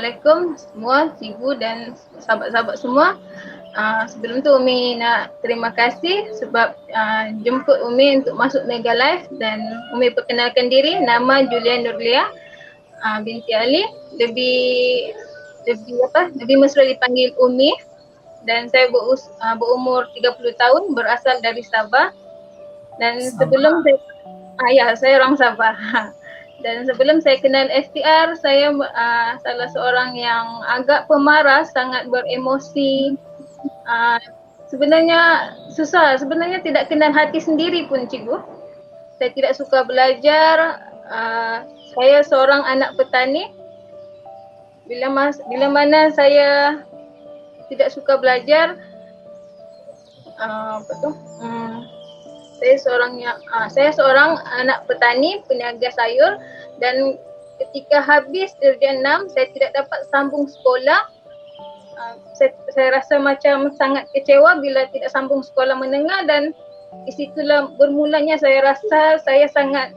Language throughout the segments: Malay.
Assalamualaikum semua, cikgu dan sahabat-sahabat semua. Sebelum tu Umi nak terima kasih sebab jemput Umi untuk masuk Mega Live, dan Umi perkenalkan diri, nama Julian Nurlia binti Ali, lebih mesra dipanggil Umi, dan saya berumur 30 tahun, berasal dari Sabah. Dan sebelum saya orang Sabah. Dan sebelum saya kenal STR, saya salah seorang yang agak pemarah, sangat beremosi. Sebenarnya susah, sebenarnya tidak kenal hati sendiri pun, cikgu. Saya tidak suka belajar. Saya seorang anak petani. Bila mana saya tidak suka belajar, saya seorang anak petani, peniaga sayur, dan ketika habis darjah 6 saya tidak dapat sambung sekolah. Saya rasa macam sangat kecewa bila tidak sambung sekolah menengah, dan di situlah bermulanya saya rasa saya sangat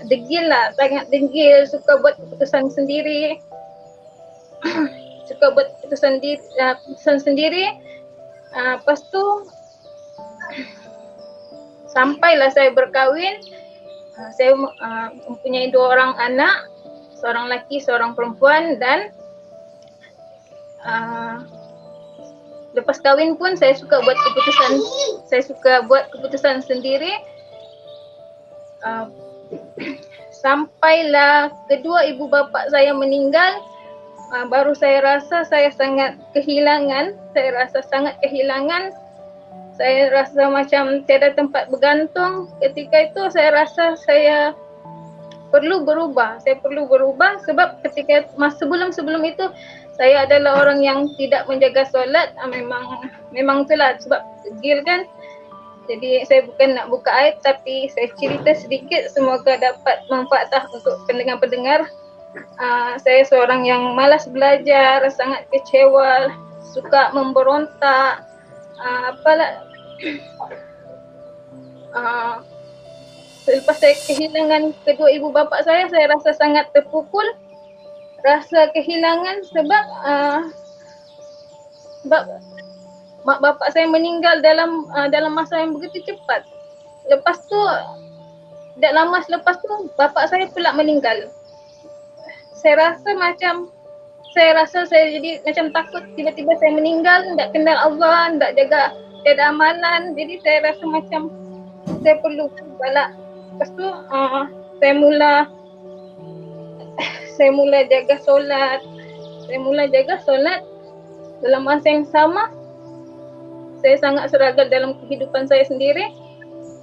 degil, suka buat keputusan sendiri. Lepas tu sampailah saya berkahwin. Saya mempunyai 2 orang anak, seorang lelaki, seorang perempuan, dan lepas kahwin pun saya suka buat keputusan sendiri. Sampailah kedua ibu bapa saya meninggal, baru saya rasa saya sangat kehilangan. Saya rasa macam tiada tempat bergantung. Ketika itu saya rasa saya perlu berubah. Sebab ketika sebelum itu saya adalah orang yang tidak menjaga solat. Memang itulah sebab degil kan. Jadi saya bukan nak buka aib, tapi saya cerita sedikit, semoga dapat manfaat untuk pendengar-pendengar. Saya seorang yang malas belajar, sangat kecewa, suka memberontak. Selepas saya kehilangan kedua ibu bapa saya rasa sangat terpukul, rasa kehilangan sebab mak bapak saya meninggal dalam masa yang begitu cepat. Lepas tu, tidak lama selepas tu bapak saya pula meninggal. Saya rasa saya jadi macam takut, tiba-tiba saya meninggal, tidak kenal Allah, tidak jaga, tiada amalan. Jadi saya rasa macam saya perlu balik. Lepas tu saya mula jaga solat. Dalam masa yang sama saya sangat struggle dalam kehidupan saya sendiri.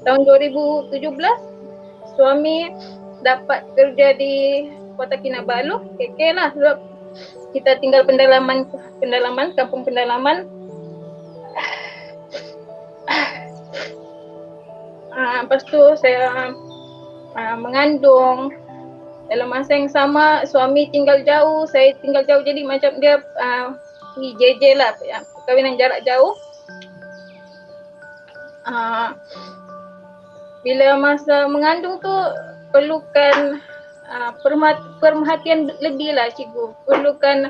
Tahun 2017 suami dapat kerja di Kota Kinabalu, KK lah, sebab kita tinggal pendalaman, kampung pendalaman. Lepas tu saya mengandung. Dalam masa yang sama suami tinggal jauh, saya tinggal jauh, jadi macam dia JJ lah, perkahwinan jarak jauh. Bila masa mengandung tu perlukan perhatian lebih lah, cikgu. Perlukan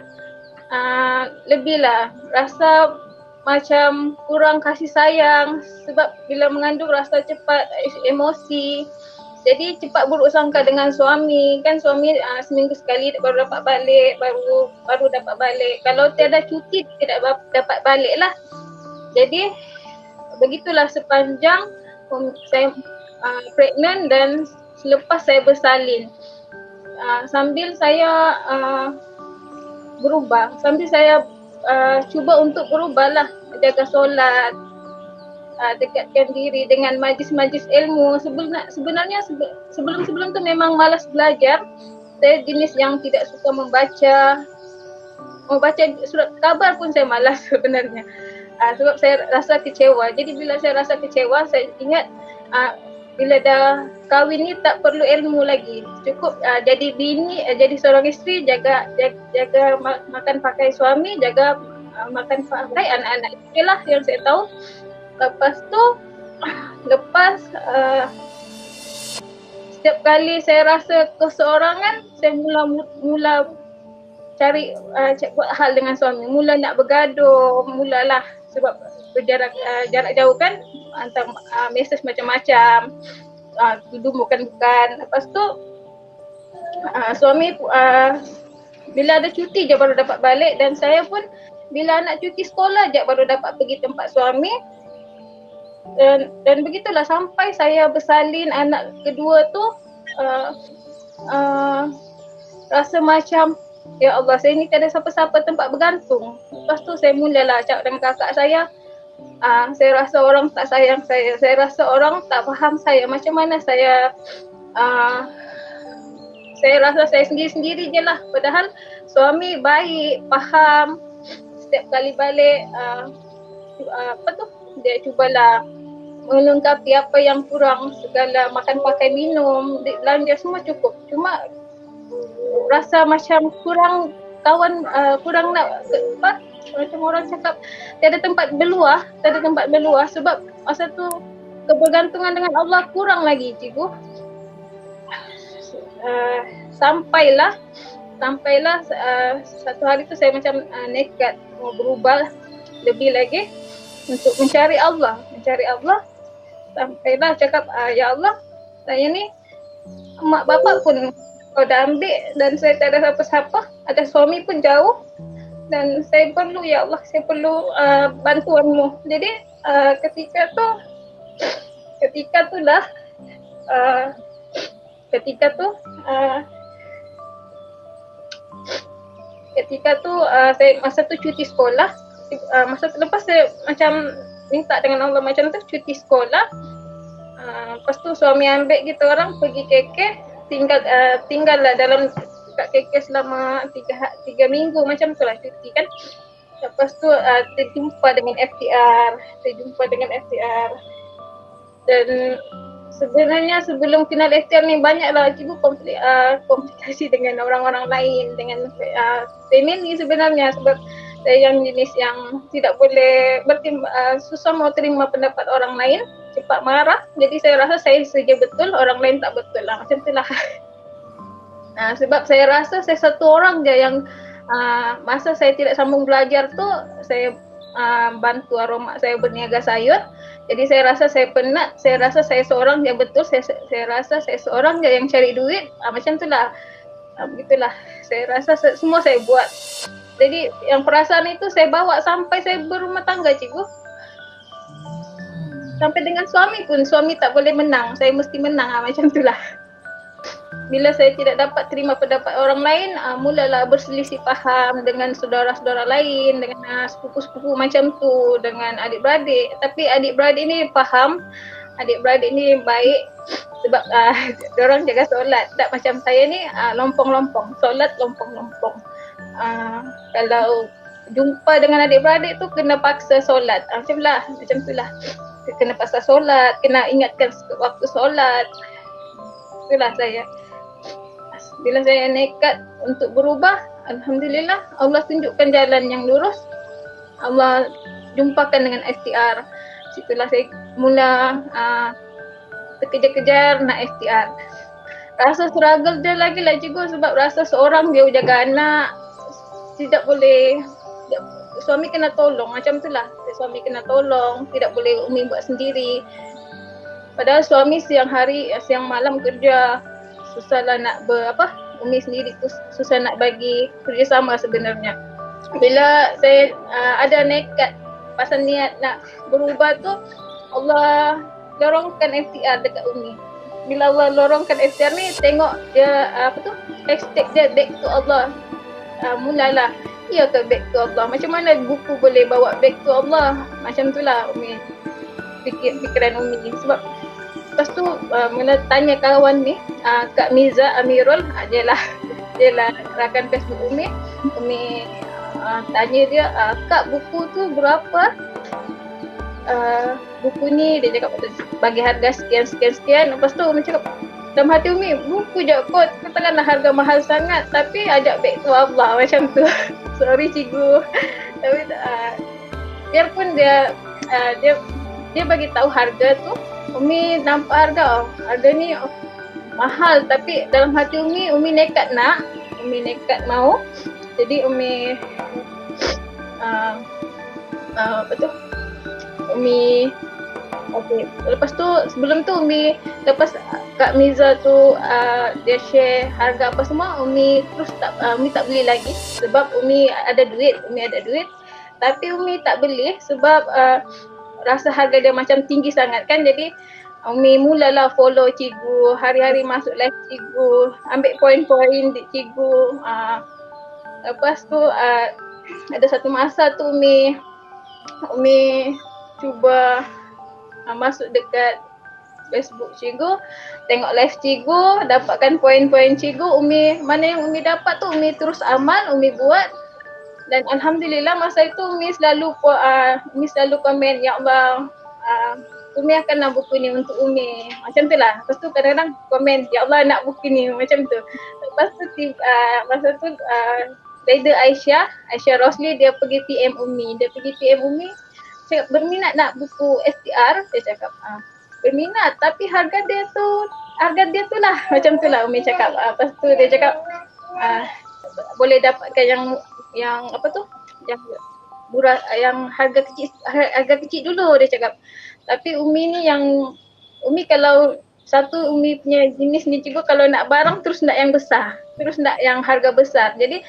lebih lah, rasa macam kurang kasih sayang, sebab bila mengandung rasa cepat emosi. Jadi cepat buruk sangka dengan suami. Kan suami seminggu sekali baru dapat balik, baru dapat balik. Kalau tiada cuti tidak dapat balik lah. Jadi begitulah sepanjang saya pregnant dan selepas saya bersalin. Sambil saya berubah, sambil saya cuba untuk berubah lah, jaga solat, dekatkan diri dengan majlis-majlis ilmu. Sebenarnya sebelum tu memang malas belajar. Saya jenis yang tidak suka membaca surat khabar pun saya malas sebenarnya. Sebab saya rasa kecewa. Jadi bila saya rasa kecewa, saya ingat bila dah kahwin ni tak perlu ilmu lagi. Cukup jadi bini, jadi seorang isteri, jaga makan pakai suami, jaga makan pakai anak-anak. Itulah yang saya tahu. setiap kali saya rasa keseorangan, saya mula cari buat hal dengan suami, mula nak bergaduh, mulalah sebab berjarak jarak jauh kan, hantar mesej macam-macam, duduk bukan. Lepas tu suami bila ada cuti je baru dapat balik, dan saya pun bila anak cuti sekolah je baru dapat pergi tempat suami. Dan begitulah sampai saya bersalin anak kedua tu, rasa macam ya Allah, saya ni tiada siapa-siapa tempat bergantung. Lepas tu saya mulalah cakap dengan kakak saya, saya rasa orang tak sayang saya rasa orang tak faham saya, macam mana saya rasa saya sendiri-sendiri je lah, padahal suami baik, faham. Setiap kali balik dia cubalah melengkapi apa yang kurang, segala makan, pakai, minum, belanja semua cukup. Cuma rasa macam kurang kawan, kurang nak macam orang cakap tiada tempat berluah, sebab masa tu kebergantungan dengan Allah kurang lagi, cikgu. Sampailah satu hari tu saya macam nekat mau berubah lebih lagi untuk mencari Allah. Sampailah cakap, ya Allah, saya ni mak bapak pun kau dah ambil dan saya tak ada siapa-siapa, ada suami pun jauh, dan saya perlu, ya Allah, saya perlu bantuanmu. Jadi ketika tu saya masa tu cuti sekolah. Masa tu lepas saya macam minta dengan Allah macam tu cuti sekolah. Lepas tu suami ambil kita orang pergi KK, tinggal lah dalam kat KK selama 3 minggu macam tu lah cuti kan. Lepas tu terjumpa dengan FTR. Dan sebenarnya sebelum kenal FTR ni banyaklah cikgu komplikasi dengan orang-orang lain, dengan family sebenarnya, sebab saya yang jenis yang tidak boleh susah mau terima pendapat orang lain, cepat marah. Jadi saya rasa saya saja betul, orang lain tak betul lah, macam itulah. Sebab saya rasa saya satu orang je yang masa saya tidak sambung belajar tu, saya bantu arwah mak saya berniaga sayur. Jadi saya rasa saya penat, saya rasa saya seorang yang betul, saya rasa saya seorang je yang cari duit, macam itulah. Begitulah, saya rasa semua saya buat. Jadi yang perasaan itu saya bawa sampai saya berumah tangga, cikgu. Sampai dengan suami pun, suami tak boleh menang, saya mesti menang, macam itulah. Bila saya tidak dapat terima pendapat orang lain, mulalah berselisih faham dengan saudara-saudara lain, dengan sepupu-sepupu macam tu, dengan adik-beradik. Tapi adik-beradik ni faham, adik-beradik ni baik, sebab diorang jaga solat. Tak macam saya ni lompong-lompong, solat lompong-lompong. Kalau jumpa dengan adik-beradik tu kena paksa solat, macam tu lah. Kena paksa solat, kena ingatkan waktu solat. Itulah saya. Bila saya nekat untuk berubah, alhamdulillah Allah tunjukkan jalan yang lurus. Allah jumpakan dengan FTR. Situlah saya mula terkejar-kejar nak FTR. Rasa struggle dia lagi lah cikgu, sebab rasa seorang dia jaga anak, tidak boleh, suami kena tolong, macam tu lah. Suami kena tolong, tidak boleh Umi buat sendiri. Padahal suami siang malam kerja, susahlah nak Umi sendiri tu susah nak bagi kerjasama sebenarnya. Bila saya ada nekat pasal niat nak berubah tu, Allah lorongkan FTR dekat Umi. Bila Allah lorongkan FTR ni, tengok dia hashtag dia back to Allah. Mulalah, iya ke back to Allah? Macam mana buku boleh bawa back to Allah? Macam tu lah Umi, fikiran Umi. Sebab lepas tu mula tanya kawan ni, Kak Miza Amirul, dia lah rakan Facebook Umi. Umi tanya dia, Kak, buku tu berapa? Buku ni dia cakap bagi harga sekian. Lepas tu Umi cakap dalam hati Umi, buku je kot, katakanlah harga mahal sangat, tapi ajak back to Allah, macam tu. Sorry cikgu. Tapi biarpun dia bagi tahu harga tu, Umi nampak harga ni mahal, tapi dalam hati Umi nekat nak, Umi nekat mau. Jadi Umi apa tu, Umi okey. Lepas tu sebelum tu Umi, lepas Kak Miza tu dia share harga apa semua, Umi terus Umi tak beli lagi sebab Umi ada duit, tapi Umi tak beli sebab rasa harga dia macam tinggi sangat kan. Jadi Umi mulalah follow cikgu, hari-hari masuk live cikgu, ambil poin-poin di cikgu. Lepas tu ada satu masa tu Umi cuba masuk dekat Facebook cikgu, tengok live cikgu, dapatkan poin-poin cikgu. Mana yang Umi dapat tu Umi terus amal, Umi buat. Dan alhamdulillah masa itu Umi selalu komen, ya Allah, Umi akan nak buku ni untuk Umi. Macam tu lah. Lepas tu kadang-kadang komen, ya Allah nak buku ni, macam tu. Lepas tu masa tu Leader Aisyah Rosli, dia pergi PM Umi. Cakap berminat nak buku STR. Dia cakap berminat, tapi harga dia tu lah. Macam tu lah Umi cakap. Lepas tu dia cakap boleh dapatkan yang apa tu, yang murah, yang harga kecil dulu, dia cakap. Tapi Umi ni Umi kalau satu Umi punya jenis ni cikgu, kalau nak barang terus nak yang besar, terus nak yang harga besar. Jadi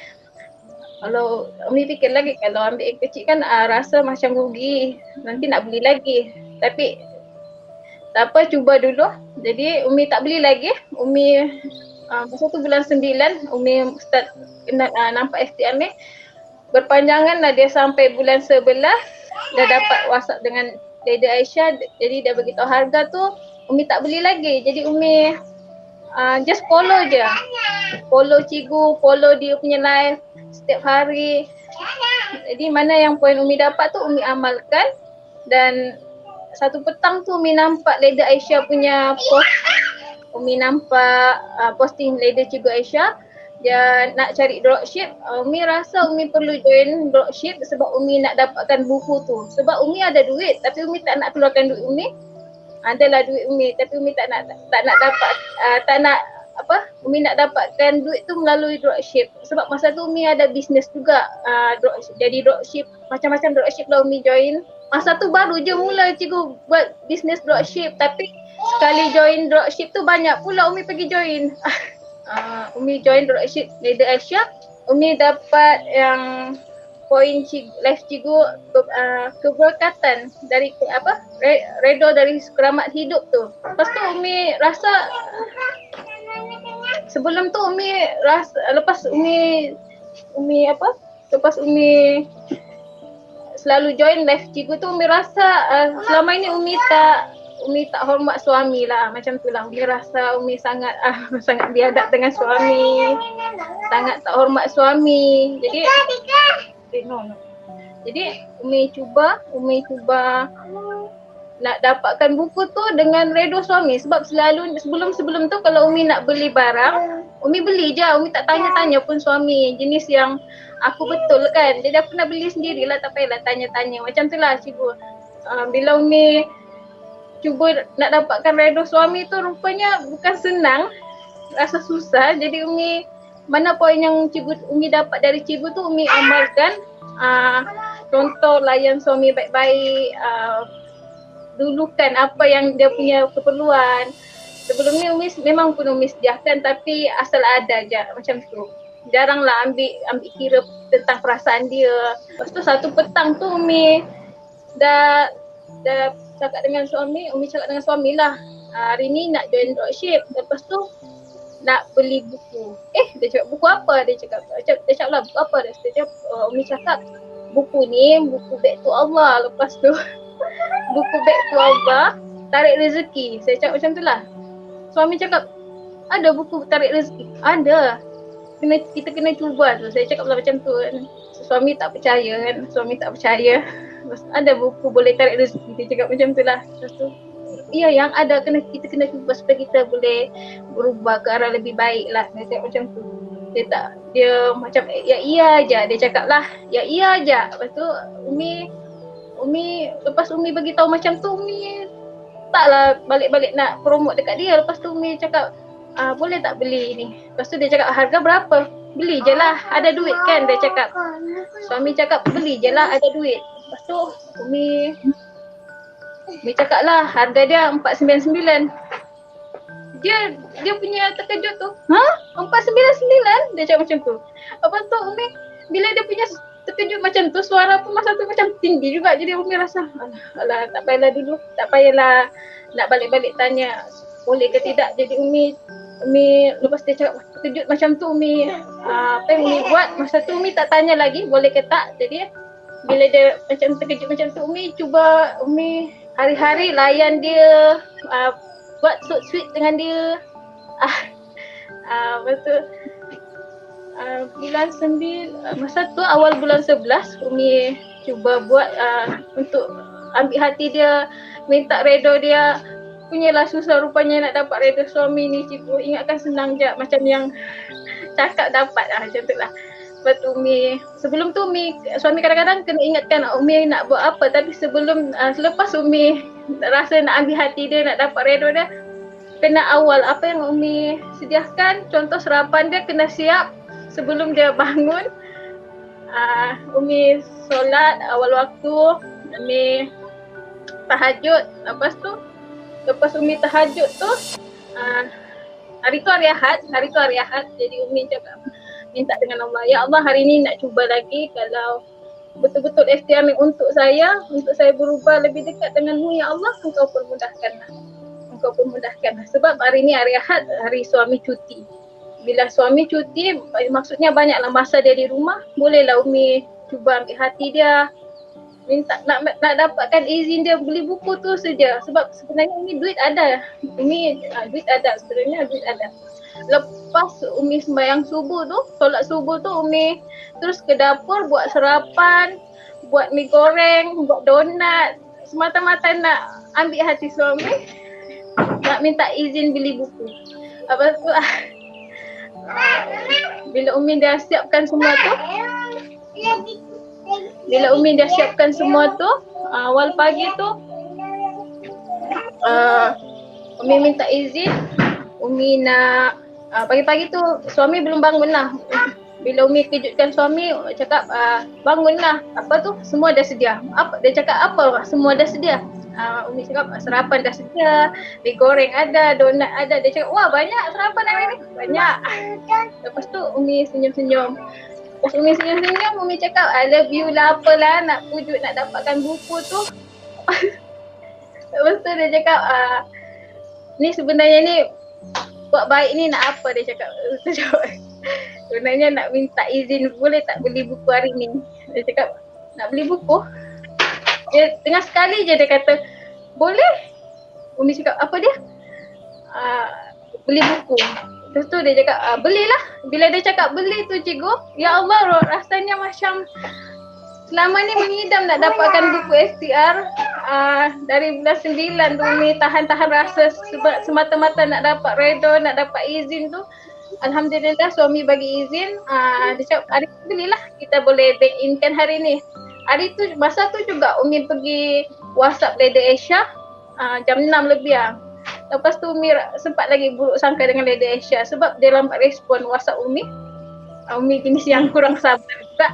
kalau Umi fikir lagi, kalau ambil yang kecil kan rasa macam rugi, nanti nak beli lagi. Tapi tak apa, cuba dulu. Jadi Umi tak beli lagi. Umi masa tu bulan 9 Umi start nampak STR ni. Berpanjangan lah dia sampai bulan 11, dah dapat WhatsApp dengan Leader Aisyah. Jadi dia beritahu harga tu, Umi tak beli lagi. Jadi Umi just follow je. Follow cikgu, follow dia punya live setiap hari. Jadi mana yang poin Umi dapat tu Umi amalkan. Dan satu petang tu Umi nampak Leader Aisyah punya post. Umi nampak posting Leader Cikgu Aisyah, dia nak cari dropship. Umi rasa Umi perlu join dropship sebab Umi nak dapatkan buku tu. Sebab Umi ada duit tapi Umi tak nak keluarkan duit Umi. Adalah duit Umi tapi Umi tak nak Umi nak dapatkan duit tu melalui dropship. Sebab masa tu Umi ada bisnes juga, jadi dropship, macam-macam dropship lah Umi join. Masa tu baru je mula cikgu buat bisnes dropship, tapi sekali join dropship tu banyak pula Umi pergi join. Umi join dropship Leader Aisyah. Umi dapat yang poin live cikgu keberkatan dari redha dari keramat hidup tu. Lepas tu Umi rasa sebelum tu Umi rasa lepas Umi selalu join live cikgu tu, Umi rasa selama ini Umi tak hormat suami lah, macam tu lah. Umi rasa Umi sangat sangat biadab dengan suami, sangat tak hormat suami. Jadi Jadi Umi cuba nak dapatkan buku tu dengan redha suami. Sebab selalu sebelum tu kalau Umi nak beli barang, Umi beli je, Umi tak tanya-tanya pun suami jenis yang aku betul kan. Jadi aku nak beli sendirilah, tak payahlah tanya-tanya. Macam tu lah cikgu. Bila Umi cuba nak dapatkan redha suami tu, rupanya bukan senang, rasa susah. Jadi Umi, mana poin yang Umi dapat dari cikgu tu Umi amalkan. Contoh layan suami baik-baik, dulukan apa yang dia punya keperluan. Sebelum ni Umi memang pun Umi sediakan, tapi asal ada je macam tu. Jaranglah ambil kira tentang perasaan dia. Lepas tu satu petang tu Umi dah cakap dengan suami, Umi cakap dengan suami lah, hari ni nak join dropship. Lepas tu nak beli buku. Dia cakap buku apa? Dia cakap lah buku apa? Dia cakap Umi cakap buku ni buku Back to Allah. Lepas tu buku Back to Allah, tarik rezeki. Saya cakap macam tu lah. Suami cakap ada buku tarik rezeki? Ada. Kita kena cuba tu. Saya cakap lah macam tu kan. Suami tak percaya kan. Ada buku boleh tarik rezeki. Dia cakap macam tu lah. Lepas tu ya, yang ada kita kena cuba supaya kita boleh berubah ke arah lebih baik lah. Dia cakap macam tu. Dia macam ya iya aja. Dia cakap lah ya iya aja. Lepas tu Umi lepas Umi bagi tahu macam tu, Umi taklah balik-balik nak promote dekat dia. Lepas tu Umi cakap boleh tak beli ni? Lepas tu dia cakap harga berapa? Beli je lah, ada duit kan, dia cakap. Suami cakap beli je lah, ada duit. Lepas tu Umi cakap lah harga dia 499. Dia punya terkejut tu. 499? Dia cakap macam tu. Lepas tu Umi bila dia punya terkejut macam tu, suara pun masa tu macam tinggi juga. Jadi Umi rasa alah tak payahlah dulu, tak payahlah nak balik-balik tanya boleh ke tidak. Jadi Umi lepas dia cakap terkejut macam tu, Umi apa yang Umi buat masa tu, Umi tak tanya lagi boleh ke tak. Jadi bila dia macam terkejut macam tu, Umi hari-hari layan dia, buat sweet dengan dia. Lepas tu bulan 9, masa tu awal bulan 11, Umi cuba buat untuk ambil hati dia, minta redha dia. Punyalah susah rupanya nak dapat redha suami ni, cikgu. Ingatkan senang je macam yang cakap dapat macam tu lah. Lepas tu sebelum tu suami kadang-kadang kena ingatkan Umi nak buat apa. Tapi selepas Umi rasa nak ambil hati dia, nak dapat redha dia, kena awal apa yang Umi sediakan. Contoh sarapan dia kena siap sebelum dia bangun. Umi solat awal waktu, Umi tahajud. Lepas Umi tahajud tu, hari tu hari Ahad. Jadi Umi cakap minta dengan Allah, ya Allah hari ni nak cuba lagi, kalau betul-betul ikhtiar untuk saya berubah lebih dekat denganmu ya Allah, Engkau pun mudahkanlah. Sebab hari ni hari Ahad, hari suami cuti. Bila suami cuti, maksudnya banyaklah masa dia di rumah. Bolehlah Umi cuba ambil hati dia, minta nak dapatkan izin dia beli buku tu saja. Sebab sebenarnya Umi duit ada. Sebenarnya duit ada. Lepas Umi sembahyang subuh tu, solat subuh tu, Umi terus ke dapur buat sarapan, buat mi goreng, buat donat, semata-mata nak ambil hati suami, nak minta izin beli buku. Lepas tu bila Umi dah siapkan semua tu, awal pagi tu Umi minta izin. Umi nak pagi-pagi tu suami belum bangun lah. Bila Umi kejutkan suami, cakap bangunlah, apa tu semua dah sedia. Dia cakap apa semua dah sedia? Umi cakap sarapan dah sedia, mi goreng ada, donat ada. Dia cakap wah banyak sarapan hari ni, banyak. Lepas tu Umi senyum-senyum. Umi cakap I love you lah, apalah nak pujuk nak dapatkan buku tu. Lepas tu dia cakap ni sebenarnya ni buat baik ni nak apa, dia cakap. Sebenarnya nak minta izin boleh tak beli buku hari ni. Dia cakap nak beli buku. Dia tengah sekali je dia kata boleh. Umi cakap apa dia? Beli buku. Lepas tu dia cakap belilah. Bila dia cakap beli tu cikgu, ya Allah rasanya macam selama ni mengidam nak dapatkan buku STR. Dari bulan 9 tu Umi tahan-tahan rasa semata-mata nak dapat redha, nak dapat izin tu. Alhamdulillah suami bagi izin. Dia cakap hari tu belilah, kita boleh bank in kan hari ni. Hari tu, masa tu juga Umi pergi WhatsApp Leda Asia jam 6 lebih lah. Lepas tu Umi sempat lagi buruk sangka dengan Leda Asia sebab dia lambat respon WhatsApp Umi. Umi jenis yang kurang sabar juga.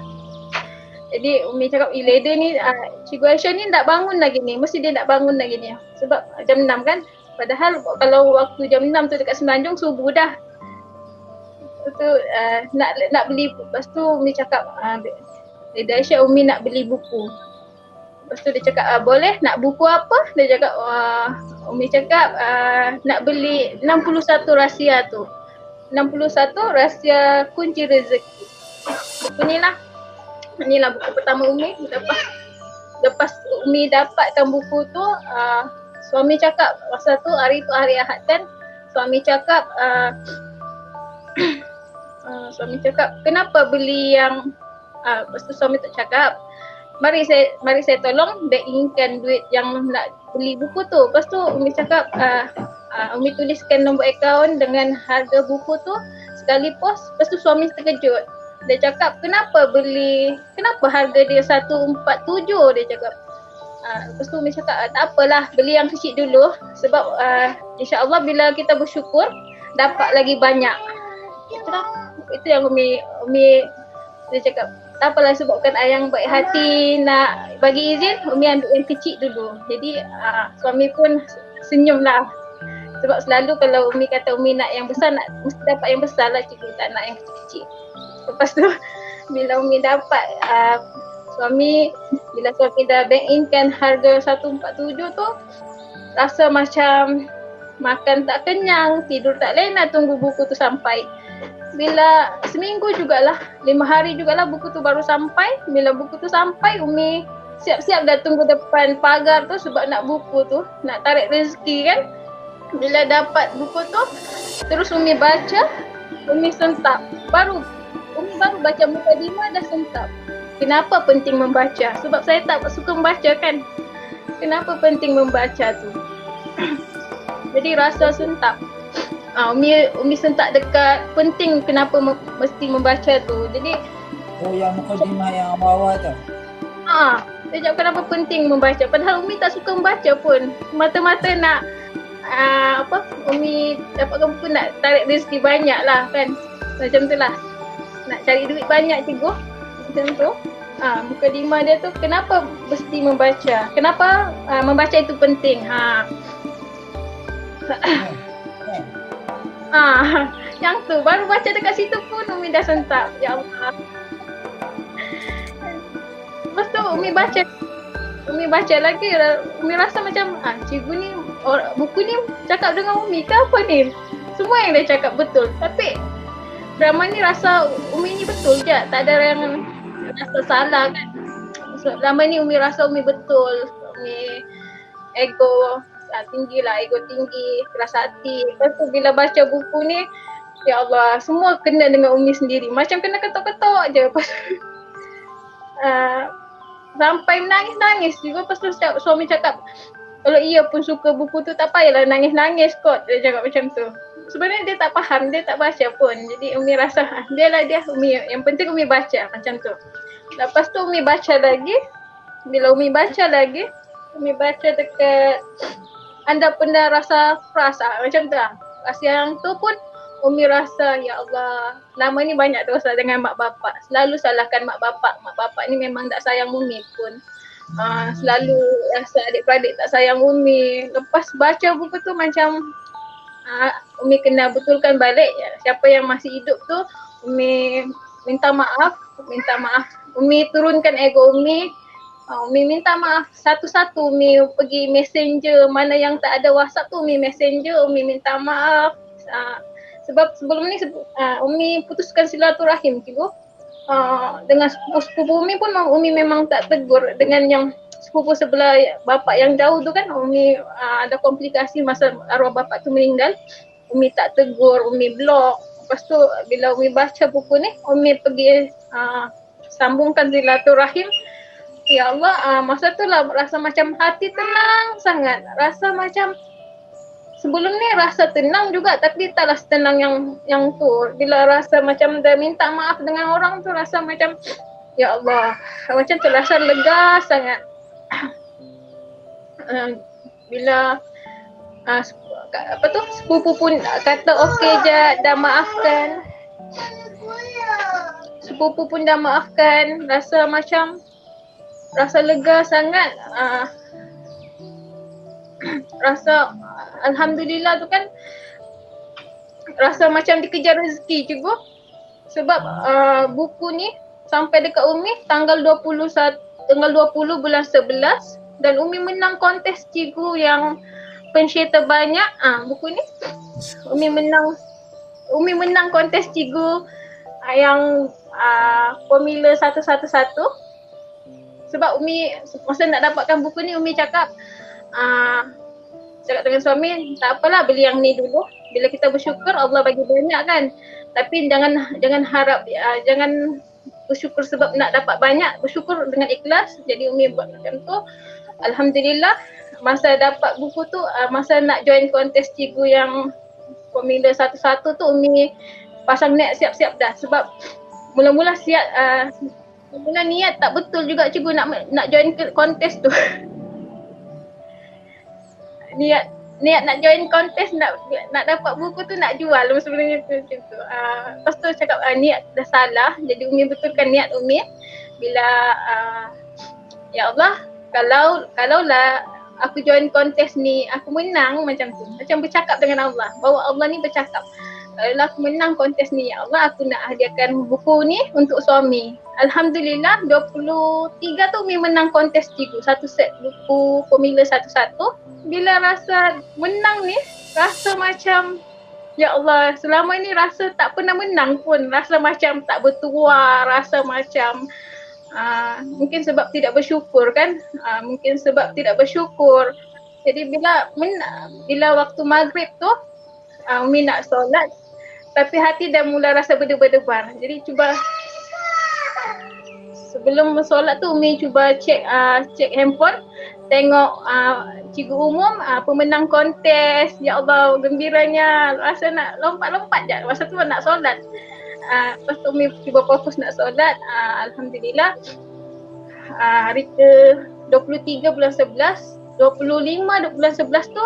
Jadi Umi cakap Leda ni, Cikgu Aisyah ni tak bangun lagi ni, mesti dia nak bangun lagi ni. Sebab jam 6 kan, padahal kalau waktu jam 6 tu dekat Semenanjung subuh dah. Lepas tu nak beli, lepas tu Umi cakap Leda Aisyah Umi nak beli buku. Lepas tu dia cakap boleh, nak buku apa? Dia cakap Umi cakap nak beli 61 rahsia tu. 61 rahsia kunci rezeki. Buku ni lah. Inilah buku pertama Umi. Lepas Umi dapatkan buku tu, suami cakap masa tu hari Ahad kan. Suami cakap kenapa beli yang lepas tu suami tu cakap mari saya tolong bankingkan duit yang nak beli buku tu. Lepas tu Umi cakap Umi tuliskan nombor akaun dengan harga buku tu sekali pos. Lepas tu suami terkejut. Dia cakap kenapa harga dia 147, dia cakap. Lepas tu Umi cakap tak apalah, beli yang kecil dulu sebab insya-Allah bila kita bersyukur dapat lagi banyak. Itulah, itu yang Umi dia cakap, tak apalah sebabkan ayang baik hati nak bagi izin, Umi ambil yang kecil dulu. Jadi suami pun senyum lah. Sebab selalu kalau Umi kata Umi nak yang besar, nak mesti dapat yang besar lah, cikgu tak nak yang kecil-kecil. Lepas tu bila Umi dapat suami, bila suami dah bank in kan harga 147 tu, rasa macam makan tak kenyang, tidur tak lena, tunggu buku tu sampai. Bila seminggu jugalah, 5 hari jugalah buku tu baru sampai. Bila buku tu sampai, Umi siap-siap dah tunggu depan pagar tu sebab nak buku tu, nak tarik rezeki kan. Bila dapat buku tu, terus Umi baca, Umi sentap. Umi baru baca muka 5 dah sentap. Kenapa penting membaca? Sebab saya tak suka membaca kan. Kenapa penting membaca tu? Jadi rasa sentap. Umi sentak dekat penting kenapa mesti membaca tu. Jadi yang mukadimah yang bawah tu. Dia cakap kenapa penting membaca. Padahal Umi tak suka membaca pun. Mata-mata nak Umi dapatkan buku nak tarik rezeki banyak lah kan. Macam tu lah. Nak cari duit banyak cikgu. Macam tu. Mukadimah dia tu kenapa mesti membaca. Kenapa membaca itu penting. Yang tu baru baca dekat situ pun Umi dah sentap. Ya Allah. Lepas tu Umi baca lagi, Umi rasa macam cikgu ni buku ni cakap dengan Umi ke apa ni? Semua yang dia cakap betul. Tapi drama ni rasa Umi ni betul je, tak ada yang rasa salah kan. Sebab drama ni Umi rasa Umi betul. Umi ego tinggi, keras hati. Lepas tu bila baca buku ni, ya Allah, semua kena dengan Umi sendiri. Macam kena ketok-ketok je. Lepas sampai menangis-nangis juga. Lepas tu suami cakap, kalau ia pun suka buku tu tak payahlah nangis-nangis kot. Dia cakap macam tu. Sebenarnya dia tak faham, dia tak baca pun. Jadi Umi rasa, dia Umi, yang penting Umi baca macam tu. Lepas tu Umi baca lagi. Bila Umi baca lagi, Umi baca dekat anda pernah rasa frasa macam tu lah. Rasa yang tu pun Umi rasa, ya Allah, lama ni banyak dosa dengan mak bapak. Selalu salahkan mak bapak. Mak bapak ni memang tak sayang Umi pun. Selalu rasa adik-beradik tak sayang Umi. Lepas baca buku tu macam Umi kena betulkan balik. Siapa yang masih hidup tu, Umi minta maaf. Umi turunkan ego Umi. Umi minta maaf satu-satu. Umi pergi messenger, mana yang tak ada WhatsApp tu Umi messenger, Umi minta maaf. Sebab sebelum ni Umi putuskan silaturahim cikgu. Dengan sepupu Umi pun Umi memang tak tegur. Dengan yang sepupu sebelah bapak yang jauh tu kan, Umi ada komplikasi masa arwah bapak tu meninggal. Umi tak tegur, Umi blok. Lepas tu bila Umi baca buku ni, Umi pergi sambungkan silaturahim. Ya Allah, masa tu lah rasa macam hati tenang sangat. Rasa macam sebelum ni rasa tenang juga, tapi taklah setenang yang tu. Bila rasa macam dah minta maaf dengan orang tu, rasa macam ya Allah, macam terasa lega sangat. Bila sepupu pun kata okey je, dah maafkan. Sepupu pun dah maafkan, rasa lega sangat. Rasa alhamdulillah tu kan, rasa macam dikejar rezeki cikgu. Sebab buku ni sampai dekat Umi tanggal 20 bulan 11 dan Umi menang kontes cikgu yang penshare terbanyak. Buku ni Umi menang kontes cikgu yang Formula 111. Sebab Umi masa nak dapatkan buku ni, Umi cakap dengan suami, tak apalah beli yang ni dulu. Bila kita bersyukur Allah bagi banyak kan. Tapi jangan harap, jangan bersyukur sebab nak dapat banyak, bersyukur dengan ikhlas. Jadi Umi buat macam tu. Alhamdulillah masa dapat buku tu, masa nak join kontes cikgu yang Formula 11 tu, Umi pasang niat siap-siap dah. Sebab mula-mula mula niat tak betul juga cikgu nak join kontes tu. niat nak join kontes, nak dapat buku tu nak jual sebenarnya tu macam tu. Lepas tu cakap niat dah salah, jadi Umi betulkan niat Umi bila ya Allah, kalaulah aku join kontes ni aku menang macam tu. Macam bercakap dengan Allah, bahawa Allah ni bercakap. Kalau aku menang kontes ni, ya Allah, aku nak hadiahkan buku ni untuk suami. Alhamdulillah 23 tu Umi menang kontes cikgu, satu set buku formula satu-satu. Bila rasa menang ni, rasa macam ya Allah, selama ni rasa tak pernah menang pun, rasa macam tak bertuah, rasa macam mungkin sebab tidak bersyukur kan, mungkin sebab tidak bersyukur. Jadi bila waktu maghrib tu Umi nak solat, tapi hati dah mula rasa berdebar-debar. Jadi cuba sebelum solat tu Umi cuba cek handphone, tengok cikgu umum pemenang kontes. Ya Allah, gembiranya, rasa nak lompat-lompat je masa tu nak solat. Lepas tu Umi cuba fokus nak solat. Alhamdulillah hari ke 23 bulan 11, 25 bulan 11 tu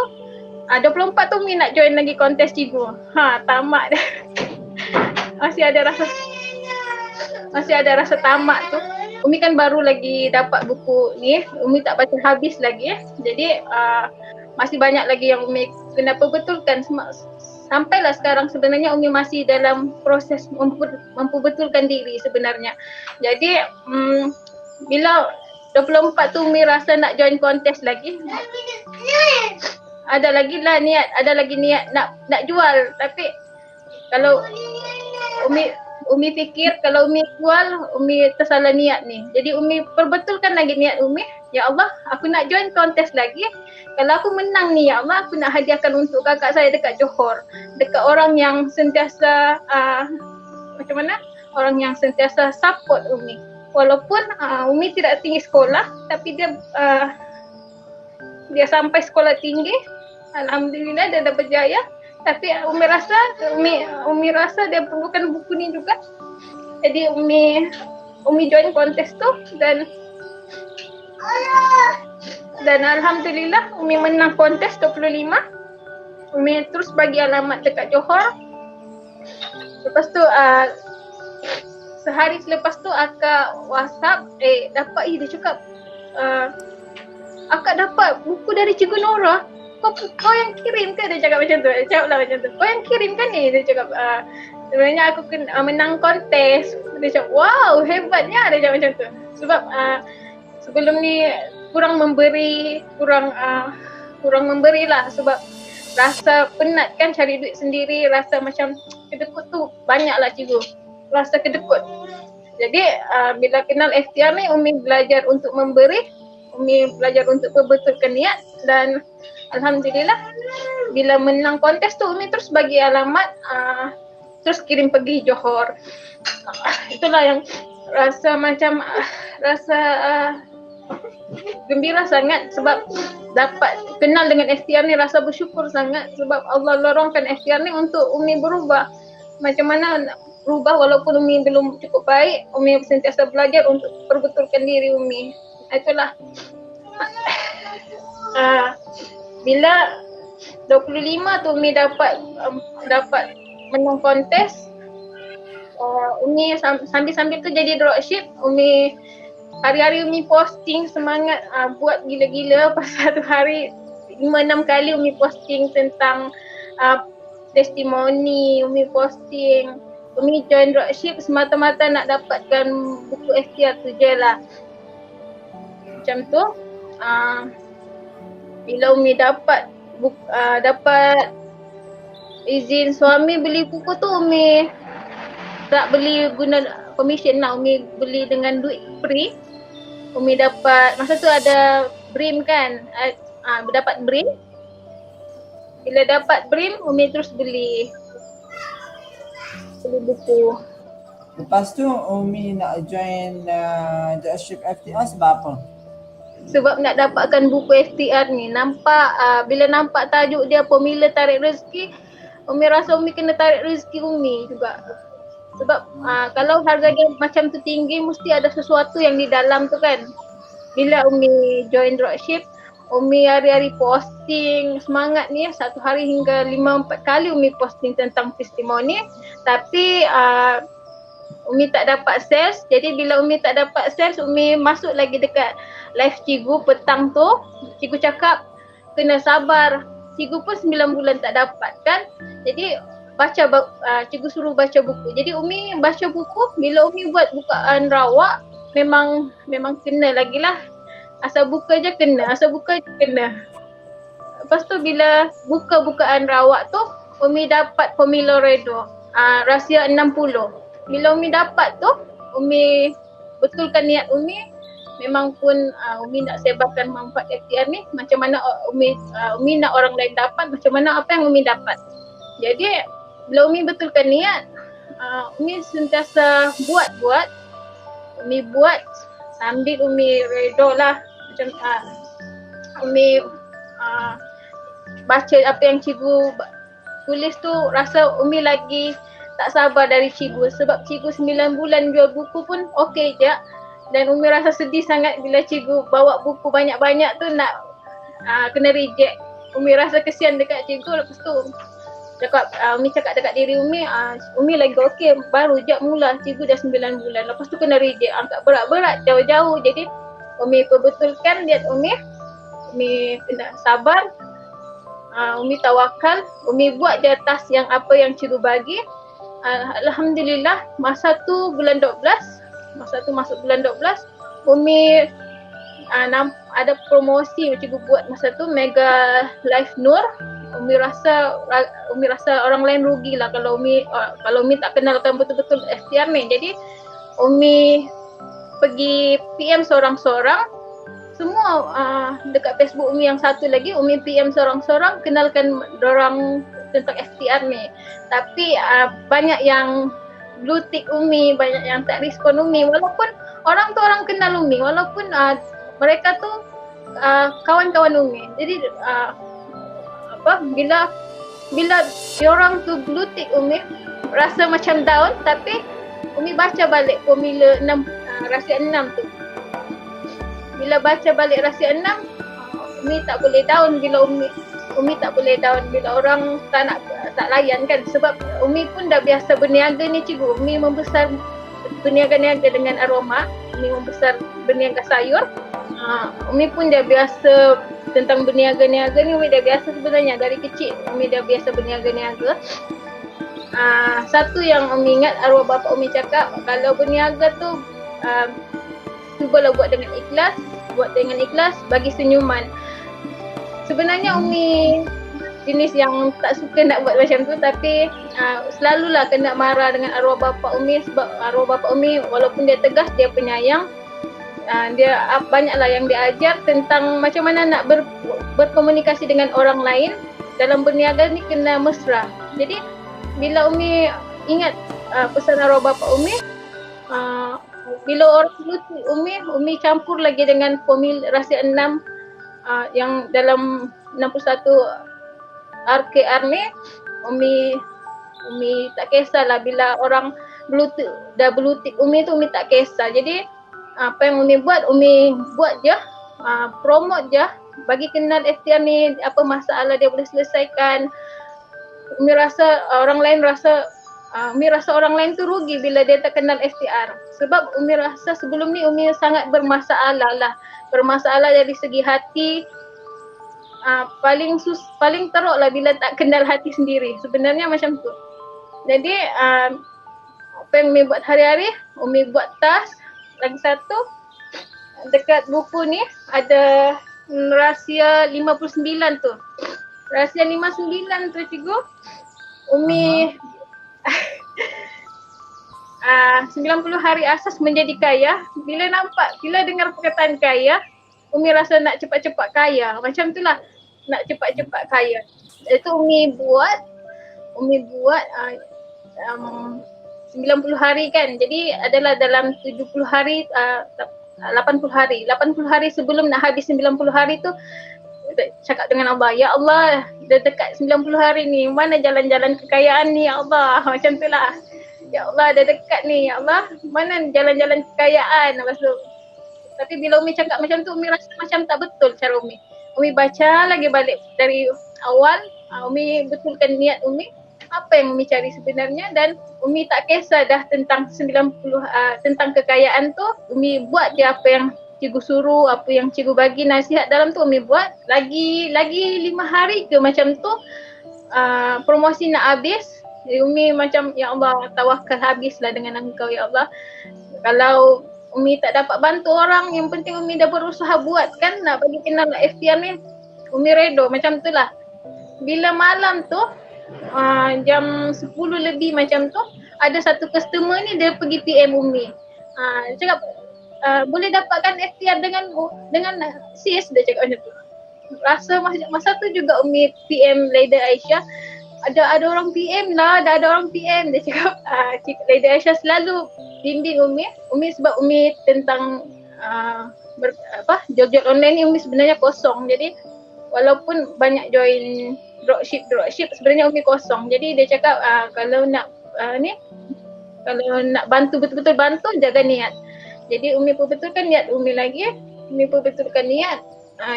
24 tu Umi nak join lagi kontes cikgu. Tamat dah. Masih ada rasa tamat tu. Umi kan baru lagi dapat buku ni, Umi tak baca habis lagi. Jadi masih banyak lagi yang Umi kena perbetulkan. Sampailah sekarang sebenarnya Umi masih dalam proses memperbetulkan diri sebenarnya. Jadi bila 24 tu Umi rasa nak join kontes lagi, ada lagi niat nak jual. Tapi kalau Umi fikir kalau Umi jual, Umi tersalah niat ni. Jadi Umi perbetulkan lagi niat Umi. Ya Allah, aku nak join kontes lagi. Kalau aku menang ni, ya Allah, aku nak hadiahkan untuk kakak saya dekat Johor. Dekat orang yang sentiasa macam mana? Orang yang sentiasa support Umi. Walaupun Umi tidak tinggi sekolah, tapi dia sampai sekolah tinggi. Alhamdulillah dia dah berjaya. Tapi Umi rasa dia perlukan buku ni juga. Jadi Umi join kontes tu dan alhamdulillah Umi menang kontes 25. Umi terus bagi alamat dekat Johor. Lepas tu sehari selepas tu akak WhatsApp dapat dia cakap akak dapat buku dari Cikgu Nora. Kau yang kirim ke? Dia cakap macam tu. Dia cakap lah macam tu. Kau yang kirim kan ni? Dia cakap sebenarnya aku menang kontes. Dia cakap wow, hebatnya. Dia cakap macam tu. Sebab sebelum ni kurang memberi lah. Sebab rasa penat kan cari duit sendiri. Rasa macam kedekut tu banyak lah cikgu. Rasa kedekut. Jadi bila kenal FTR ni, Umi belajar untuk memberi. Umi belajar untuk perbetulkan niat. Dan alhamdulillah bila menang kontes tu Umi terus bagi alamat, terus kirim pergi Johor. Itulah yang rasa macam gembira sangat sebab dapat kenal dengan FTR ni, rasa bersyukur sangat sebab Allah lorongkan FTR ni untuk Umi berubah. Macam mana berubah walaupun Umi belum cukup baik, Umi sentiasa belajar untuk perbetulkan diri Umi. Itulah bila 25 tu Umi dapat menang kontes, Umi sambil-sambil tu jadi dropship. Umi hari-hari Umi posting semangat buat gila-gila. Pas satu hari 5-6 kali Umi posting tentang testimoni. Umi posting Umi join dropship semata-mata nak dapatkan buku FTR tu je lah. Macam tu. Bila Umi dapat izin suami beli buku tu, Umi tak beli guna commission lah. Umi beli dengan duit free. Umi dapat, masa tu ada BRIM kan, dapat BRIM. Bila dapat BRIM, Umi terus beli buku. Lepas tu Umi nak join dropship FTR sebab apa? Sebab nak dapatkan buku FTR ni. Bila nampak tajuk dia formula tarik rezeki, Umi rasa Umi kena tarik rezeki Umi juga. Sebab kalau harga dia macam tu tinggi, mesti ada sesuatu yang di dalam tu kan. Bila Umi join dropship, Umi hari-hari posting semangat ni, satu hari hingga 5-4 kali Umi posting tentang testimoni. Tapi Umi tak dapat sales. Jadi bila Umi tak dapat sales, Umi masuk lagi dekat live cikgu petang tu. Cikgu cakap kena sabar. Cikgu pun 9 bulan tak dapat kan. Jadi cikgu suruh baca buku. Jadi Umi baca buku. Bila Umi buat bukaan rawak, memang kena lagi lah. Asal buka je kena. Lepas tu bila buka bukaan rawak tu, Umi dapat Pomelo Redo, rahsia 60. Bila Umi dapat tu, Umi betulkan niat Umi. Memang pun Umi nak sebarkan manfaat FTR ni. Macam mana Umi nak orang lain dapat, macam mana apa yang Umi dapat. Jadi bila Umi betulkan niat, Umi sentiasa buat. Umi buat sambil Umi redo lah. Macam Umi baca apa yang cikgu tulis tu, rasa Umi lagi tak sabar dari cikgu. Sebab cikgu 9 bulan jual buku pun okey je. Dan Umi rasa sedih sangat bila cikgu bawa buku banyak-banyak tu nak kena reject. Umi rasa kesian dekat cikgu. Lepas tu Umi cakap dekat diri Umi, Umi lagi okey, baru je mula, cikgu dah 9 bulan. Lepas tu kena reject, angkat berat-berat jauh-jauh. Jadi Umi perbetulkan niat Umi kena sabar. Umi tawakal. Umi buat je task yang apa yang cikgu bagi. Alhamdulillah, masa tu masuk bulan 12, Umi ada promosi cikgu buat masa tu, Mega Live Nur. Umi rasa orang lain rugilah kalau Umi tak kenalkan betul-betul FTR ni. Jadi Umi pergi PM seorang-seorang. Semua dekat Facebook Umi yang satu lagi, Umi PM seorang-seorang, kenalkan dorang tentang FTR ni. Tapi banyak yang blue tick Umi, banyak yang tak respon Umi. Walaupun orang tu orang kenal Umi, walaupun mereka tu kawan-kawan Umi. Jadi bila orang tu blue tick Umi, rasa macam down. Tapi Umi baca balik Formula 6, rahsia 6 tu. Bila baca balik rahsia 6, Umi tak boleh down. Bila Umi tak boleh down bila orang tak layan kan. Sebab Umi pun dah biasa berniaga ni cikgu. Umi membesar berniaga-niaga dengan aroma. Umi membesar berniaga sayur. Umi pun dah biasa tentang berniaga-niaga ni. Umi dah biasa sebenarnya dari kecil. Umi dah biasa berniaga-niaga. Satu yang Umi ingat, arwah bapa Umi cakap, kalau berniaga tu cubalah buat dengan ikhlas, bagi senyuman. Sebenarnya Umi jenis yang tak suka nak buat macam tu, tapi selalulah kena marah dengan arwah bapa Umi. Sebab arwah bapa Umi walaupun dia tegas, dia penyayang. Dia banyaklah yang dia ajar tentang macam mana nak berkomunikasi dengan orang lain. Dalam berniaga ni kena mesra. Jadi bila Umi ingat pesan arwah bapa Umi, bila orang lutut Umi campur lagi dengan formula rahsia 6 yang dalam 61 RKR ni. Umi tak kisahlah bila orang dah berlutut Umi tu, Umi tak kisah. Jadi apa yang Umi buat je, promote je, bagi kenal FTR ni, apa masalah dia boleh selesaikan. Umi rasa orang lain tu rugi bila dia tak kenal FTR. Sebab Umi rasa sebelum ni Umi sangat bermasalah dari segi hati. Paling teruk lah bila tak kenal hati sendiri. Sebenarnya macam tu. Jadi apa yang Umi buat hari-hari, Umi buat task. Lagi satu, dekat buku ni ada rahsia 59 tu. Rahsia 59 tu cikgu, Umi 90 hari asas menjadi kaya. Bila dengar perkataan kaya, Umi rasa nak cepat-cepat kaya. Macam tu lah, nak cepat-cepat kaya. Itu Umi buat 90 hari kan. Jadi adalah dalam 70 hari, 80 hari. 80 hari sebelum nak habis 90 hari tu, cakap dengan Allah, ya Allah, dah dekat 90 hari ni, mana jalan-jalan kekayaan ni ya Allah. Macam tu lah. Ya Allah, dah dekat ni ya Allah, mana jalan-jalan kekayaan. Lepas tu, tapi bila Umi cakap macam tu, Umi rasa macam tak betul cara Umi. Umi baca lagi balik dari awal. Umi betulkan niat Umi, apa yang Umi cari sebenarnya, dan Umi tak kisah dah tentang 90 tentang kekayaan tu. Umi buat je apa yang cikgu suruh, apa yang cikgu bagi nasihat dalam tu Umi buat. Lagi 5 hari ke macam tu promosi nak habis. Jadi Umi macam, ya Allah, tawakal habislah dengan Engkau ya Allah. Kalau Umi tak dapat bantu orang, yang penting Umi dah berusaha buat kan, nak bagi kenal FTR ni. Umi redo macam tu lah. Bila malam tu jam 10 lebih macam tu, ada satu customer ni dia pergi PM Umi. Dia cakap, boleh dapatkan FTR dengan sis, dia cakap macam tu. Rasa masa tu juga Umi PM Lady Aisyah, ada orang PM lah, ada orang PM, dia cakap. Lady Aisyah selalu bimbing Umi sebab Umi tentang job-job online ni Umi sebenarnya kosong. Jadi walaupun banyak join dropship sebenarnya Umi kosong. Jadi dia cakap kalau nak kalau nak bantu betul-betul bantu, jaga niat. Jadi Umi pun betulkan niat Umi lagi. Umi pun betulkan niat.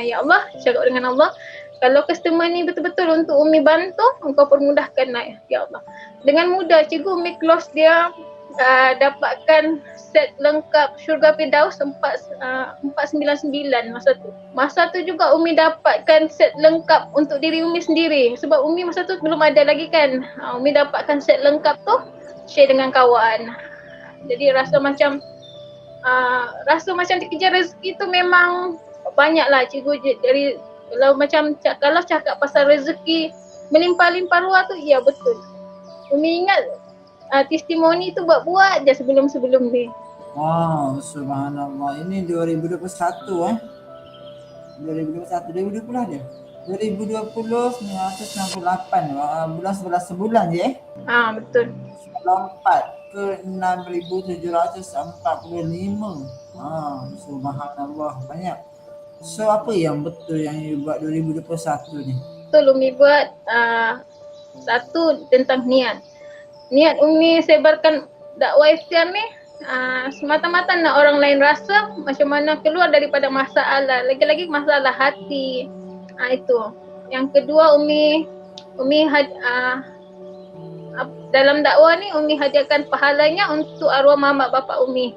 Ya Allah, cakap dengan Allah, kalau customer ni betul-betul untuk Umi bantu, Engkau permudahkan lah ya Allah. Dengan mudah cikgu Umi close dia, dapatkan set lengkap Syurga Firdaus 499 masa tu. Masa tu juga Umi dapatkan set lengkap untuk diri Umi sendiri, sebab Umi masa tu belum ada lagi kan. Umi dapatkan set lengkap tu, share dengan kawan. Jadi rasa macam dikejar rezeki tu memang banyaklah cikgu. Dari kalau cakap pasal rezeki melimpah-limpah ruah tu, ya betul. Umi ingat testimoni tu buat je sebelum ni. Wow, subhanallah. Ini 2021 2020 lah dia. 2020 968 bulan 11 sebulan je Betul. Lompat ke 6,745. Subhanallah, banyak. So apa yang betul yang you buat 2021 ni? Betul Umi buat satu tentang niat. Niat Umi sebarkan dakwah FTR ni semata-mata nak orang lain rasa macam mana keluar daripada masalah, lagi-lagi masalah hati. Itu. Yang kedua Umi dalam dakwah ni Umi hadiahkan pahalanya untuk arwah mak bapak Umi.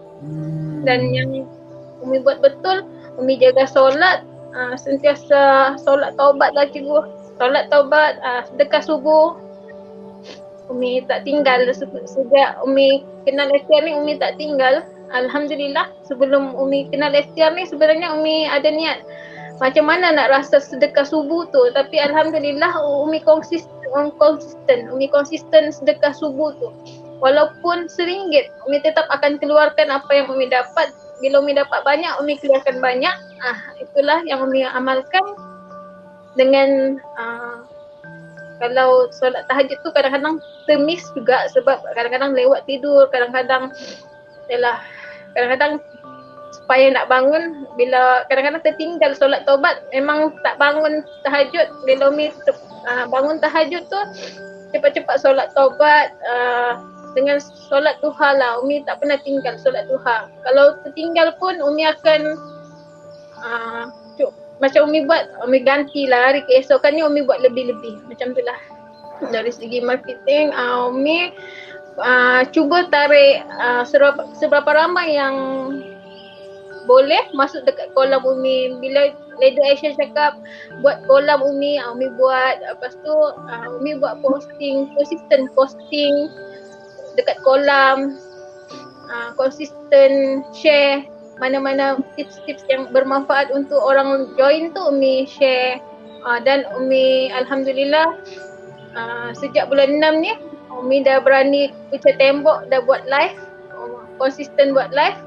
Dan yang Umi buat betul, Umi jaga solat, sentiasa solat taubat lah cikgu. Solat taubat, sedekah subuh. Umi tak tinggal sejak Umi kenal FTR ni, Umi tak tinggal. Alhamdulillah, sebelum Umi kenal FTR ni sebenarnya Umi ada niat macam mana nak rasa sedekah subuh tu, tapi alhamdulillah Umi konsisten sedekah subuh tu. Walaupun RM1, Umi tetap akan keluarkan apa yang Umi dapat. Bila Umi dapat banyak, Umi keluarkan banyak. Itulah yang Umi amalkan. Dengan kalau solat tahajud tu kadang-kadang termiss juga, sebab kadang-kadang lewat tidur, kadang-kadang supaya nak bangun, bila kadang-kadang tertinggal solat taubat, memang tak bangun tahajud. Bila Umi bangun tahajud tu, cepat-cepat solat taubat, dengan solat duha lah. Umi tak pernah tinggal solat duha. Kalau tertinggal pun Umi akan macam Umi buat, Umi gantilah hari keesokannya Umi buat lebih-lebih. Macam tu lah. Dari segi marketing, Umi cuba tarik seberapa ramai yang boleh masuk dekat kolam Umi. Bila Lady Aisyah cakap buat kolam Umi buat. Lepas tu Umi buat konsisten posting dekat kolam, konsisten share mana-mana tips-tips yang bermanfaat untuk orang join tu Umi share. Dan Umi alhamdulillah sejak bulan 6 ni Umi dah berani pecah tembok, dah buat live, konsisten buat live.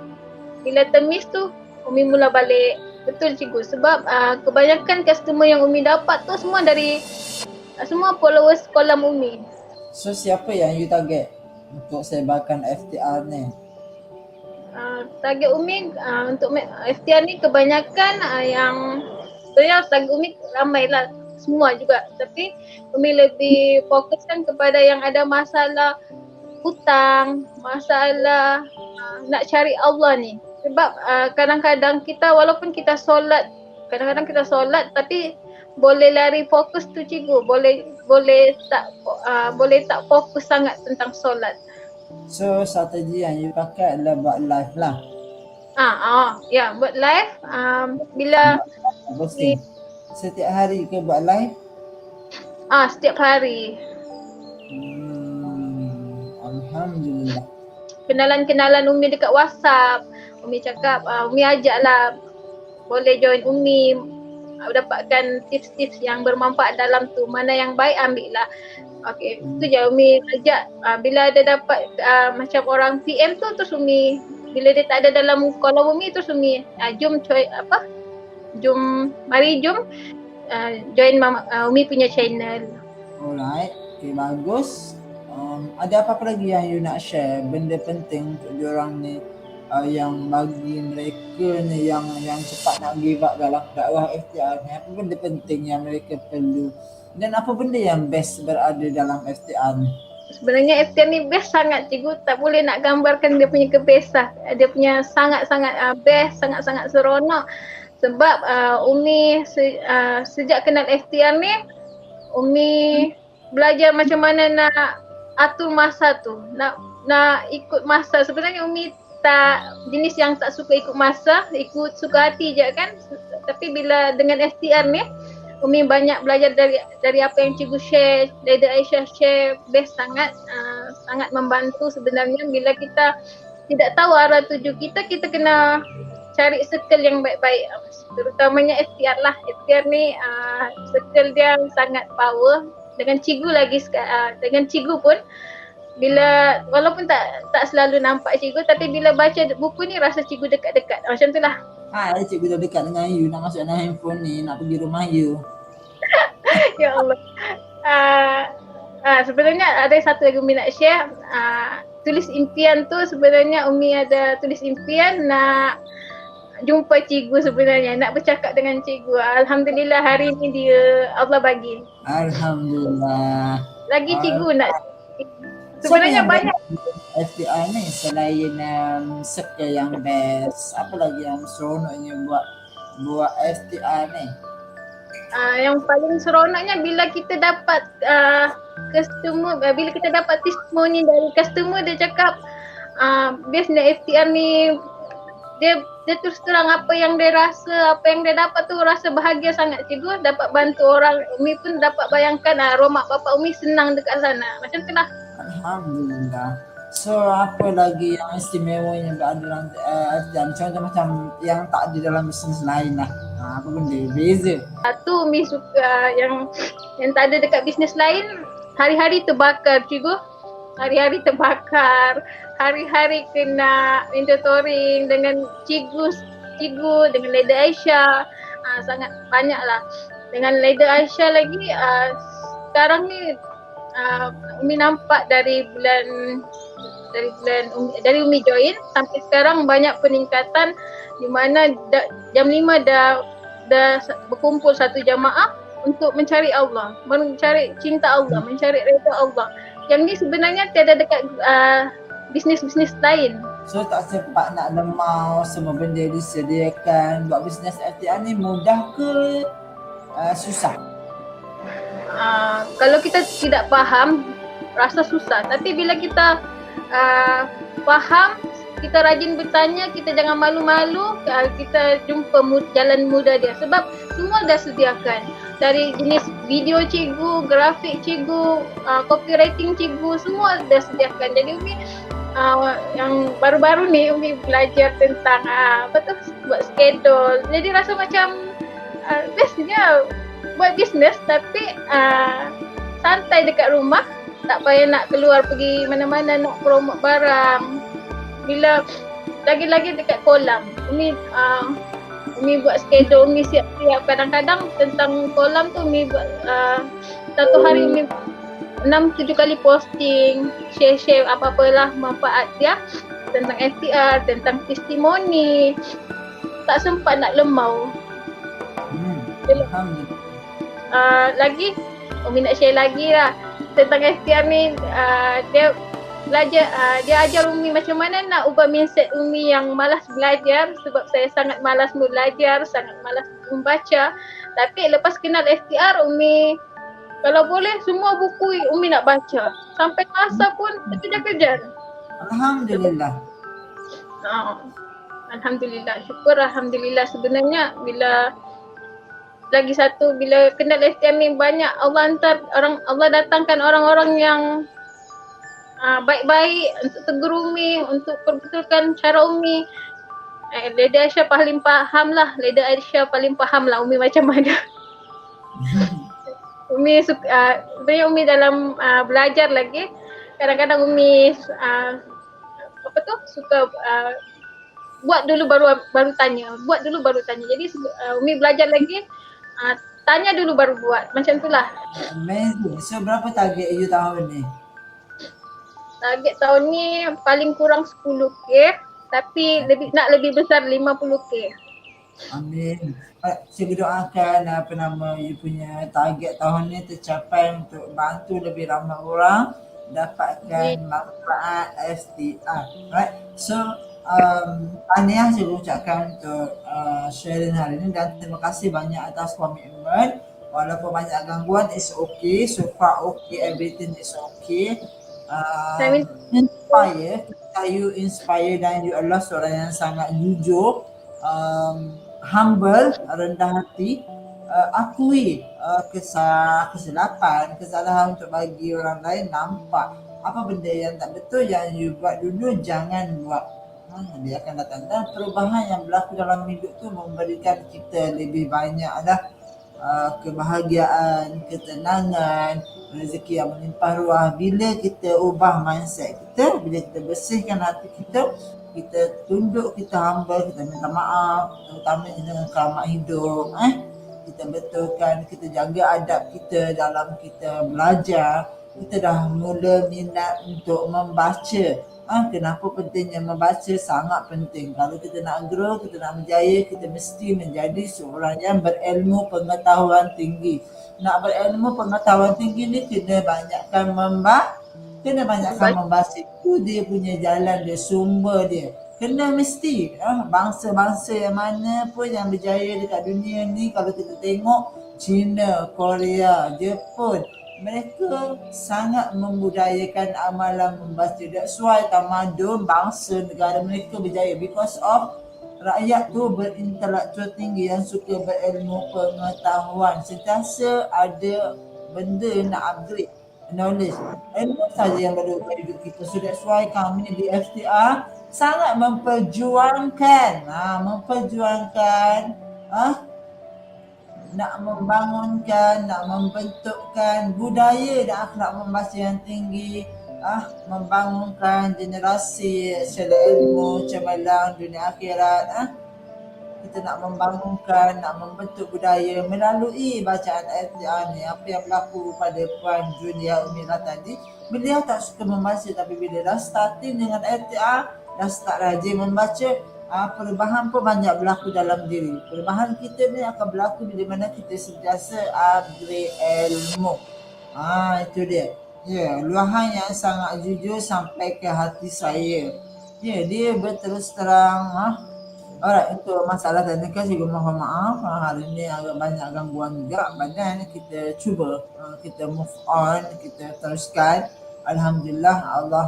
Bila termiss tu Umi mula balik. Betul cikgu, sebab kebanyakan customer yang Umi dapat tu semua dari semua followers kolam Umi. So siapa yang you target untuk sebarkan FTR ni? Target Umi untuk FTR ni kebanyakan yang sebenarnya target Umi ramai lah, semua juga. Tapi Umi lebih fokuskan kepada yang ada masalah hutang, masalah nak cari Allah ni. Sebab kadang-kadang kita walaupun kita solat Kadang-kadang kita solat tapi boleh lari fokus tu cikgu, boleh tak fokus sangat tentang solat. So strategi yang you pakai adalah buat live lah. Ya, buat live bila Posting. Setiap hari ke buat live? setiap hari. Alhamdulillah. Kenalan-kenalan Umi dekat WhatsApp. Umi cakap, Umi ajaklah boleh join Umi, dapatkan tips-tips yang bermanfaat dalam tu. Mana yang baik ambil lah. Okey, tu je Umi ajak. Bila ada dapat macam orang PM tu, terus Umi, bila dia tak ada dalam call Umi, terus Umi mari jom join Umi punya channel. Alright, okay, bagus. Ada apa-apa lagi yang you nak share, benda penting untuk diorang ni, yang bagi mereka ni yang cepat nak give up dalam dakwah FTR ni? Apa benda penting yang mereka perlu, dan apa benda yang best berada dalam FTR ni? Sebenarnya FTR ni best sangat cikgu, tak boleh nak gambarkan dia punya kebestan. Dia punya sangat-sangat best, sangat-sangat seronok. Sebab Umi sejak kenal FTR ni, Umi belajar macam mana nak atur masa tu, nak ikut masa. Sebenarnya Umi tak jenis yang tak suka ikut masa, ikut suka hati je kan. Tapi bila dengan FTR ni, Umi banyak belajar dari apa yang cikgu share, dari Aisyah share, best sangat, sangat membantu sebenarnya. Bila kita tidak tahu arah tuju kita kena cari circle yang baik-baik, terutamanya FTR lah. FTR ni circle dia sangat power. Dengan cikgu lagi, dengan cikgu pun bila walaupun tak selalu nampak cikgu, tapi bila baca buku ni rasa cikgu dekat-dekat. Macam tu lah. Cikgu dah dekat dengan you, nak masuk dalam handphone ni, nak pergi rumah you. Ya Allah. Sebenarnya ada satu lagi Umi nak share. Tulis impian tu, sebenarnya Umi ada tulis impian nak jumpa cikgu sebenarnya, nak bercakap dengan cikgu. Alhamdulillah hari ni dia Allah bagi. Alhamdulillah. Lagi cikgu nak sebenarnya banyak FTR ni selain circle yang best, apa lagi yang seronoknya buat FTR ni? Yang paling seronoknya bila kita dapat customer, bila kita dapat testimoni dari customer, dia cakap bestnya FTR ni, dia terus terang apa yang dia rasa, apa yang dia dapat tu, rasa bahagia sangat cikgu, dapat bantu orang. Umi pun dapat bayangkan arwah mak bapak Umi senang dekat sana. Macam tu lah. Alhamdulillah. So apa lagi yang istimewanya berada dalam FTR? Contoh macam yang tak ada dalam bisnes lain lah. Apa benda beza? Satu Umi suka yang tak ada dekat bisnes lain, hari-hari terbakar cikgu. Hari-hari terbakar, hari-hari kena mentoring dengan cikgu, dengan Leda Aisyah, sangat banyak lah. Dengan Leda Aisyah lagi, sekarang ni Umi nampak dari Umi join sampai sekarang banyak peningkatan, di mana jam 5 dah berkumpul satu jamaah untuk mencari Allah, mencari cinta Allah, mencari redha Allah. Yang ni sebenarnya tiada dekat bisnes-bisnes lain. So tak sempat nak lemau, semua benda disediakan. Buat bisnes FTR ni mudah ke susah? Kalau kita tidak faham, rasa susah. Tapi bila kita faham, kita rajin bertanya, kita jangan malu-malu, kita jumpa jalan mudah dia. Sebab semua dah sediakan. Dari jenis video cikgu, grafik cikgu, copywriting cikgu, semua dah sediakan. Jadi Umi yang baru-baru ni Umi belajar tentang buat schedule. Jadi rasa macam bestnya buat bisnes, tapi santai dekat rumah, tak payah nak keluar pergi mana-mana nak promote barang. Bila lagi-lagi dekat kolam, Umi buat schedule, Umi siap-siap. Kadang-kadang tentang kolam tu Umi buat satu hari Umi 6-7 kali posting, share apa-apalah manfaat dia tentang FTR, tentang testimoni. Tak sempat nak lemau. Lagi Umi nak share lagi lah tentang FTR ni. Dia belajar, dia ajar Umi macam mana nak ubah mindset Umi yang malas belajar. Sebab saya sangat malas belajar, sangat malas membaca. Tapi lepas kenal STR, Umi kalau boleh semua buku Umi nak baca. Sampai masa pun kejar-kejar. Alhamdulillah. Alhamdulillah, syukur Alhamdulillah. Sebenarnya bila lagi satu, bila kenal STM ni banyak Allah datangkan orang-orang yang baik-baik untuk tegur Umi, untuk perbetulkan cara Umi. Leda Aisyah paling faham lah Umi macam mana. Umi suka, sebenarnya Umi dalam belajar lagi, kadang-kadang Umi suka buat dulu baru tanya. Jadi Umi belajar lagi, tanya dulu baru buat. Macam itulah. Amazing. So berapa target you tahun ni? Target tahun ni paling kurang 10K, tapi lebih besar 50K. Amin. Saya doakan you punya target tahun ni tercapai untuk bantu lebih ramai orang dapatkan manfaat STR. Right? So tahniah saya ucapkan untuk sharing hari ini dan terima kasih banyak atas komitmen. Walaupun banyak gangguan, it's okay. So far okay, everything is okay. Inspire dan you adalah seorang yang sangat jujur, humble, rendah hati, akui kesalahan untuk bagi orang lain nampak apa benda yang tak betul yang you buat dulu, jangan buat. Dia akan datang, dan perubahan yang berlaku dalam hidup tu memberikan kita lebih banyak kebahagiaan, ketenangan, rezeki yang melimpah ruah bila kita ubah mindset kita, bila kita bersihkan hati kita, kita tunduk, kita humble, kita minta maaf, terutamanya dengan keramat hidup, kita betulkan, kita jaga adab kita dalam kita belajar, kita dah mula minat untuk membaca. Kenapa pentingnya membaca? Sangat penting. Kalau kita nak grow, kita nak berjaya, kita mesti menjadi seorang yang berilmu pengetahuan tinggi. Nak berilmu pengetahuan tinggi ni kena banyakkan membaca. Itu dia punya jalan dia, sumber dia. Kena mesti bangsa-bangsa yang mana pun yang berjaya dekat dunia ni, kalau kita tengok China, Korea, Jepun, mereka sangat membudayakan amalan membaca. That's why tamadun bangsa negara mereka berjaya, because of rakyat tu berintelektual tinggi yang suka berilmu pengetahuan, sentiasa ada benda nak upgrade knowledge. Ilmu saja yang perlu bagi hidup kita. So that's why kami di FTR sangat memperjuangkan nak membangunkan, nak membentukkan budaya dan akhlak membaca yang tinggi, membangunkan generasi secara ilmu cemerlang dunia akhirat. Kita nak membangunkan, nak membentuk budaya melalui bacaan FTR ni. Apa yang berlaku pada Puan Julia Umira tadi, beliau tak suka membaca, tapi bila dah starting dengan FTR, dah start rajin membaca, perubahan pun banyak berlaku dalam diri. Perubahan kita ni akan berlaku bila mana kita sentiasa upgrade ilmu. Itu dia. Luahan yang sangat jujur sampai ke hati saya. Dia berterus terang. Alright, untuk masalah teknikal saya mohon maaf. Hari ni agak banyak gangguan juga. Badan kita cuba, kita move on, kita teruskan. Alhamdulillah Allah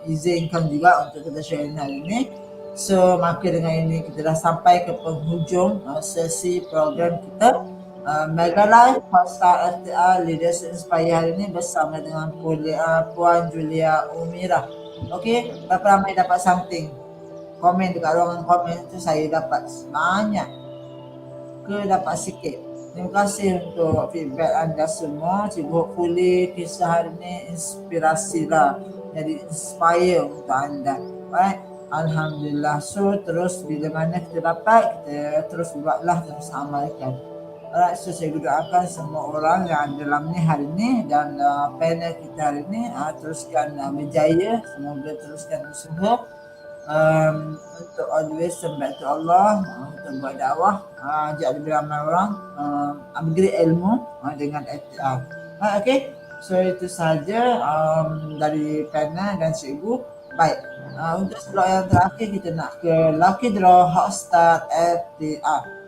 izinkan juga untuk kita share hari ni. So maka dengan ini kita dah sampai ke penghujung sesi program kita Mega Live Pasal FTR Leaders Inspire hari ini bersama dengan Puan Julia Umira. Okey, berapa ramai dapat something? Komen dekat ruangan komen tu saya dapat banyak ke dapat sikit. Terima kasih untuk feedback anda semua. Hopefully kisah hari ini inspirasi lah, jadi inspire untuk anda. Alright. Alhamdulillah. So terus bila mana kita dapat, kita terus buatlah, terus amalkan. Alright, so saya doakan semua orang yang dalam ni hari ni dan panel kita hari ni teruskan berjaya, semoga teruskan usaha untuk always sembah to Allah, untuk buat dakwah, ajak lebih ramai orang upgrade ilmu dengan FTR. Okay, so itu sahaja dari panel dan cikgu. Baik, untuk slot yang terakhir kita nak ke Lucky Draw Hot Start FTR.